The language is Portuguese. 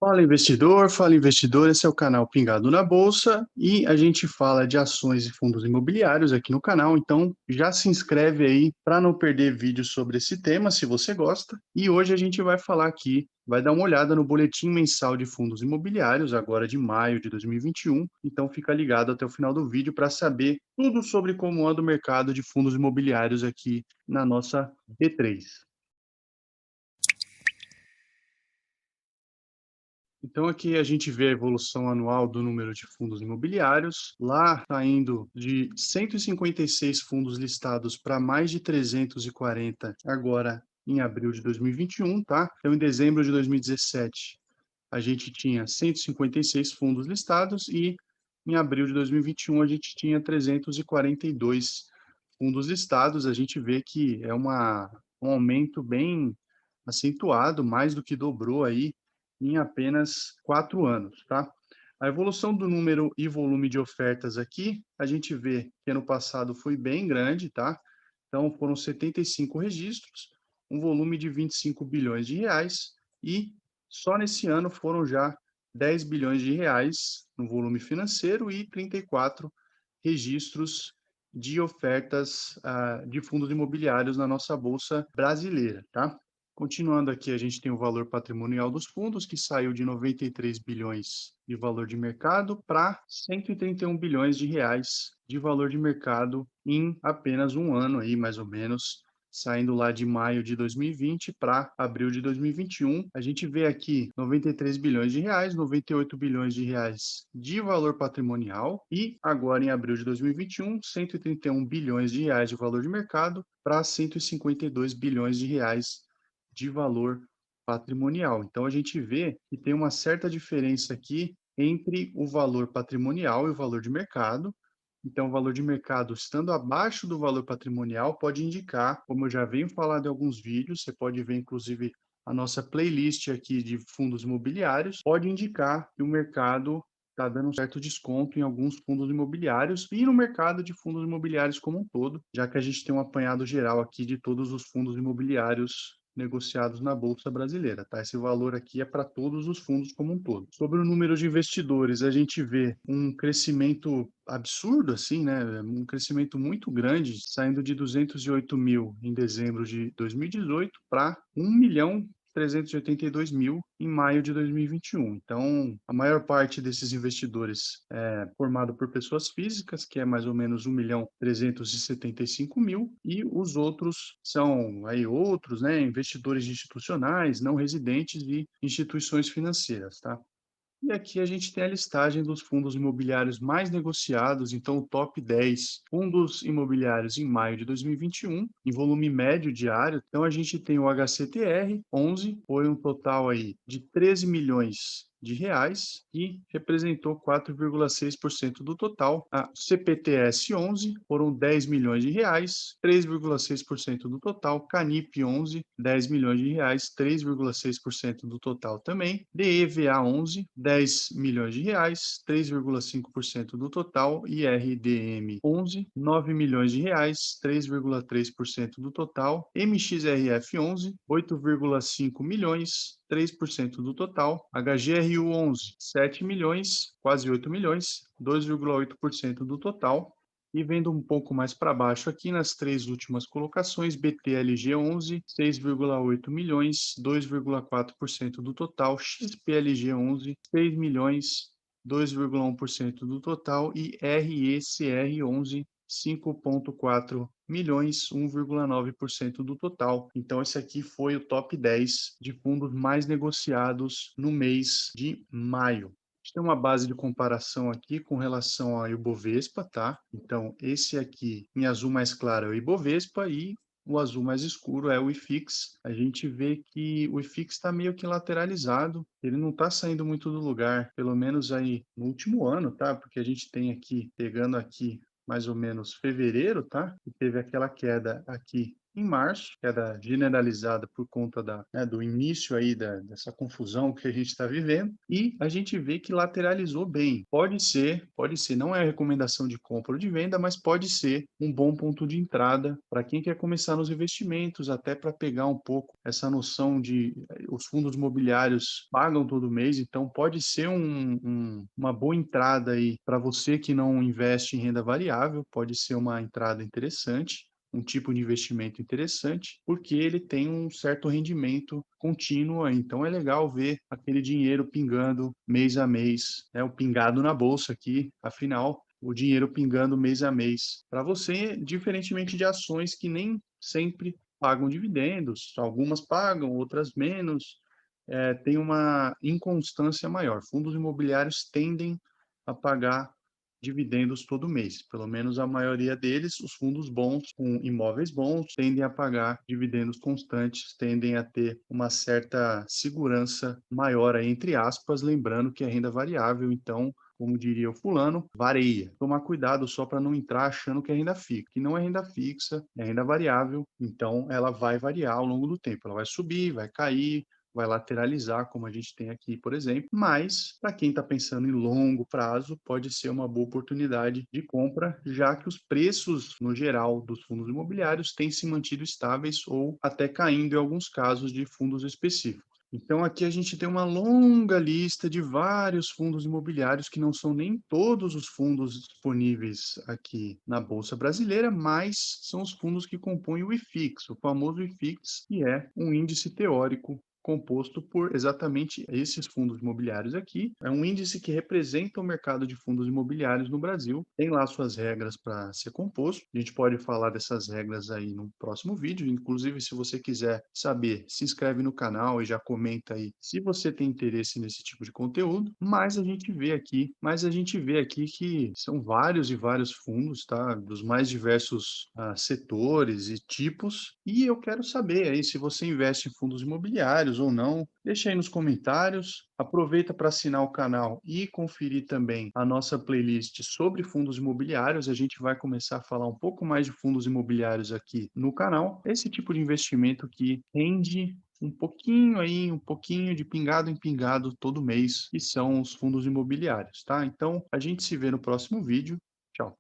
Fala investidor, esse é o canal Pingado na Bolsa e a gente fala de ações e fundos imobiliários aqui no canal, então já se inscreve aí para não perder vídeos sobre esse tema, se você gosta. E hoje a gente vai falar aqui, vai dar uma olhada no boletim mensal de fundos imobiliários, agora de maio de 2021, então fica ligado até o final do vídeo para saber tudo sobre como anda o mercado de fundos imobiliários aqui na nossa B3. Então, aqui a gente vê a evolução anual do número de fundos imobiliários. Lá está indo de 156 fundos listados para mais de 340 agora em abril de 2021, tá? Então, em dezembro de 2017, a gente tinha 156 fundos listados e em abril de 2021 a gente tinha 342 fundos listados. A gente vê que é um aumento bem acentuado, mais do que dobrou aí em apenas 4 anos, tá? A evolução do número e volume de ofertas aqui, a gente vê que ano passado foi bem grande, tá? Então, foram 75 registros, um volume de 25 bilhões de reais e só nesse ano foram já 10 bilhões de reais no volume financeiro e 34 registros de ofertas de fundos imobiliários na nossa bolsa brasileira, tá? Continuando aqui, a gente tem o valor patrimonial dos fundos, que saiu de 93 bilhões de valor de mercado para 131 bilhões de reais de valor de mercado em apenas um ano aí, mais ou menos, saindo lá de maio de 2020 para abril de 2021. A gente vê aqui 93 bilhões de reais, 98 bilhões de reais de valor patrimonial e agora em abril de 2021, 131 bilhões de reais de valor de mercado para 152 bilhões de reais de valor patrimonial. Então a gente vê que tem uma certa diferença aqui entre o valor patrimonial e o valor de mercado. Então, o valor de mercado estando abaixo do valor patrimonial pode indicar, como eu já venho falando em alguns vídeos, você pode ver inclusive a nossa playlist aqui de fundos imobiliários, pode indicar que o mercado está dando um certo desconto em alguns fundos imobiliários e no mercado de fundos imobiliários como um todo, já que a gente tem um apanhado geral aqui de todos os fundos imobiliários negociados na Bolsa Brasileira, tá? Esse valor aqui é para todos os fundos como um todo. Sobre o número de investidores, a gente vê um crescimento absurdo, assim, né? Um crescimento muito grande, saindo de 208 mil em dezembro de 2018 para 1.382.000 em maio de 2021. Então, a maior parte desses investidores é formado por pessoas físicas, que é mais ou menos 1.375.000, e os outros são aí outros, né, investidores institucionais, não residentes e instituições financeiras, tá? E aqui a gente tem a listagem dos fundos imobiliários mais negociados, então o top 10 fundos imobiliários em maio de 2021, em volume médio diário. Então a gente tem o HCTR 11, foi um total aí de 13 milhões de reais e representou 4,6% do total. A CPTS 11 foram 10 milhões de reais, 3,6% do total. Canip 11, 10 milhões de reais, 3,6% do total também. DEVA 11, 10 milhões de reais, 3,5% do total. E RDM 11, 9 milhões de reais, 3,3% do total. MXRF 11, 8,5 milhões, 3% do total. HGRU 11, 7 milhões, quase 8 milhões, 2,8% do total. E vendo um pouco mais para baixo aqui nas três últimas colocações, BTLG 11, 6,8 milhões, 2,4% do total, XPLG 11, 6 milhões, 2,1% do total e RECR 11, 5,4 milhões, 1,9% do total. Então, esse aqui foi o top 10 de fundos mais negociados no mês de maio. A gente tem uma base de comparação aqui com relação ao Ibovespa, tá? Então, esse aqui em azul mais claro é o Ibovespa e o azul mais escuro é o IFIX. A gente vê que o IFIX está meio que lateralizado, ele não está saindo muito do lugar, pelo menos aí no último ano, tá? Porque a gente tem aqui, pegando aqui mais ou menos fevereiro, tá? E teve aquela queda aqui em março, queda generalizada por conta do início aí dessa confusão que a gente está vivendo, e a gente vê que lateralizou bem. Pode ser, não é recomendação de compra ou de venda, mas pode ser um bom ponto de entrada para quem quer começar nos investimentos, até para pegar um pouco essa noção de os fundos imobiliários pagam todo mês, então pode ser uma boa entrada aí para você que não investe em renda variável, pode ser uma entrada interessante, um tipo de investimento interessante, porque ele tem um certo rendimento contínuo, então é legal ver aquele dinheiro pingando mês a mês, né? O pingado na bolsa aqui, afinal, o dinheiro pingando mês a mês. Para você, diferentemente de ações que nem sempre pagam dividendos, algumas pagam, outras menos, tem uma inconstância maior. Fundos imobiliários tendem a pagar dividendos todo mês. Pelo menos a maioria deles, os fundos bons, com imóveis bons, tendem a pagar dividendos constantes, tendem a ter uma certa segurança maior, aí, entre aspas, lembrando que é renda variável, então, como diria o fulano, vareia. Tomar cuidado só para não entrar achando que é renda fixa, que não é renda fixa, é renda variável, então ela vai variar ao longo do tempo, ela vai subir, vai cair, vai lateralizar, como a gente tem aqui, por exemplo, mas para quem está pensando em longo prazo, pode ser uma boa oportunidade de compra, já que os preços, no geral, dos fundos imobiliários têm se mantido estáveis ou até caindo em alguns casos de fundos específicos. Então, aqui a gente tem uma longa lista de vários fundos imobiliários, que não são nem todos os fundos disponíveis aqui na Bolsa Brasileira, mas são os fundos que compõem o IFIX, o famoso IFIX, que é um índice teórico composto por exatamente esses fundos imobiliários aqui. É um índice que representa o mercado de fundos imobiliários no Brasil. Tem lá suas regras para ser composto. A gente pode falar dessas regras aí no próximo vídeo. Inclusive, se você quiser saber, se inscreve no canal e já comenta aí se você tem interesse nesse tipo de conteúdo. Mas a gente vê aqui que são vários e vários fundos, tá? Dos mais diversos setores e tipos. E eu quero saber aí se você investe em fundos imobiliários ou não. Deixa aí nos comentários. Aproveita para assinar o canal e conferir também a nossa playlist sobre fundos imobiliários. A gente vai começar a falar um pouco mais de fundos imobiliários aqui no canal. Esse tipo de investimento que rende um pouquinho aí, um pouquinho de pingado em pingado todo mês, que são os fundos imobiliários, tá? Então, a gente se vê no próximo vídeo. Tchau.